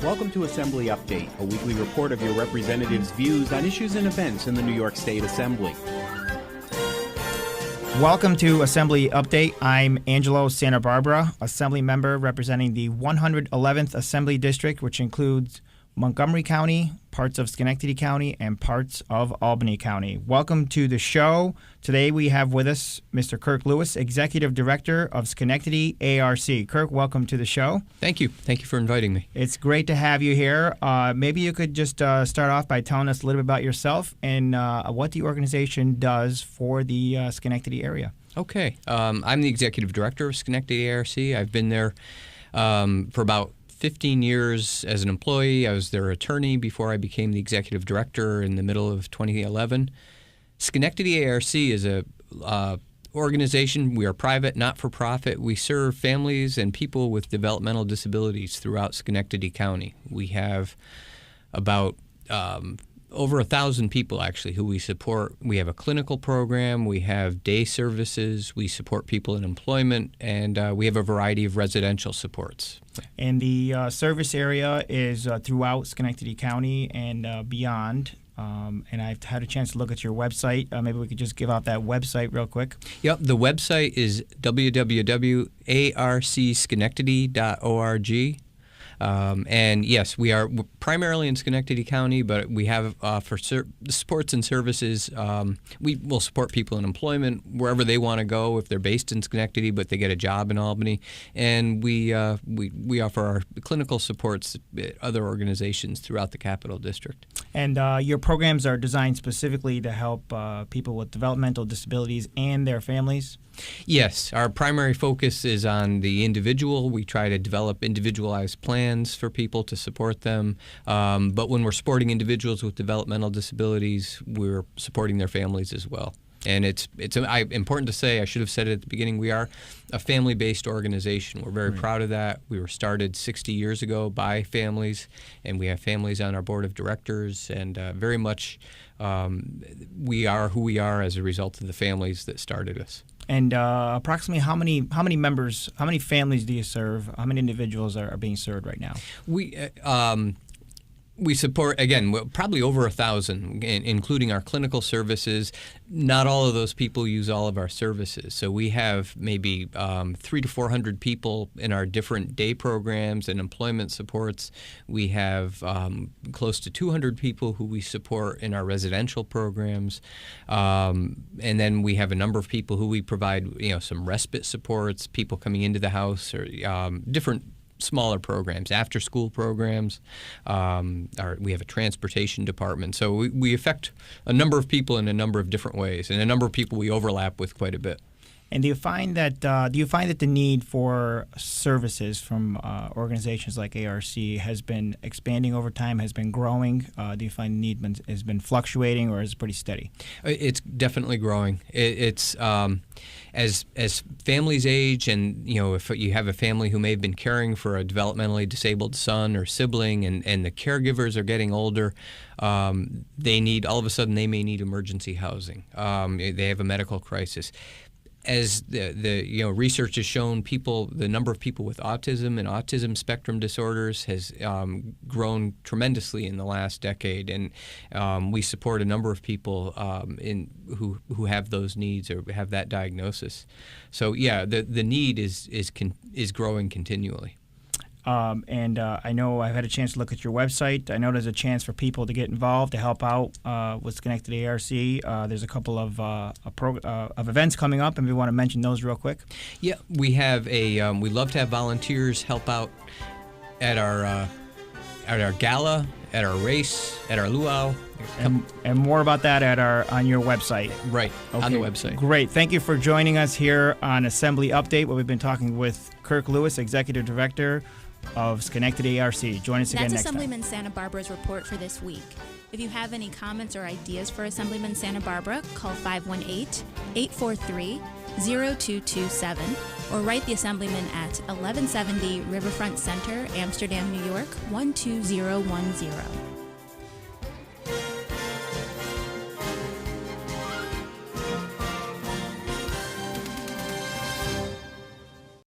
Welcome to Assembly Update, a weekly report of your representatives' views on issues and events in the New York State Assembly. Welcome to Assembly Update. I'm Angelo Santabarbara, Assembly member representing the 111th Assembly District, which includes Montgomery County, parts of Schenectady County, and parts of Albany County. Welcome to the show. Today we have with us Mr. Kirk Lewis, Executive Director of Schenectady ARC. Kirk, welcome to the show. Thank you. Thank you for inviting me. It's great to have you here. Maybe you could just start off by telling us a little bit about yourself and what the organization does for the Schenectady area. Okay. I'm the Executive Director of Schenectady ARC. I've been there for about 15 years as an employee. I was their attorney before I became the executive director in the middle of 2011. Schenectady ARC is a organization. We are private, not-for-profit. We serve families and people with developmental disabilities throughout Schenectady County. We have about over 1,000 people, actually, who we support. We have a clinical program. We have day services. We support people in employment, and we have a variety of residential supports. And the service area is throughout Schenectady County and beyond. And I've had a chance to look at your website. Maybe we could just give out that website real quick. Yep, the website is www.arcschenectady.org. And yes, we're primarily in Schenectady County, but we have for sports and services, we will support people in employment wherever they want to go if they're based in Schenectady, but they get a job in Albany. And we offer our clinical supports at other organizations throughout the Capital District. And your programs are designed specifically to help people with developmental disabilities and their families? Yes, our primary focus is on the individual. We try to develop individualized plans for people to support them. But when we're supporting individuals with developmental disabilities, we're supporting their families as well. And it's important to say, I should have said it at the beginning, we are a family-based organization. We're very proud of that. We were started 60 years ago by families, and we have families on our board of directors, and very much we are who we are as a result of the families that started us. And approximately how many members, how many families do you serve? How many individuals are being served right now? We support, again, probably over 1,000, including our clinical services. Not all of those people use all of our services. So we have maybe 300 to 400 people in our different day programs and employment supports. We have close to 200 people who we support in our residential programs. And then we have a number of people who we provide, some respite supports, people coming into the house, or different smaller programs, after-school programs. We have a transportation department. So we affect a number of people in a number of different ways, and a number of people we overlap with quite a bit. And do you find that the need for services from organizations like ARC has been expanding over time, has been growing? Do you find the need has been fluctuating, or is it pretty steady? It's definitely growing. It's as families age, and if you have a family who may have been caring for a developmentally disabled son or sibling, and the caregivers are getting older, they may need emergency housing. They have a medical crisis. As the research has shown, the number of people with autism and autism spectrum disorders has grown tremendously in the last decade, and we support a number of people who have those needs or have that diagnosis. So yeah, the need is growing continually. And I know I've had a chance to look at your website. I know there's a chance for people to get involved, to help out with Schenectady ARC. There's a couple of events coming up, and we want to mention those real quick. Yeah, we have we love to have volunteers help out at our gala, at our race, at our luau. And more about that on your website. Right, okay, on the website. Great. Thank you for joining us here on Assembly Update, where we've been talking with Kirk Lewis, Executive Director of Schenectady ARC. Join us again next time. That's Assemblyman Santabarbara's report for this week. If you have any comments or ideas for Assemblyman Santabarbara, call 518-843-0227 or write the Assemblyman at 1170 Riverfront Center, Amsterdam, New York, 12010.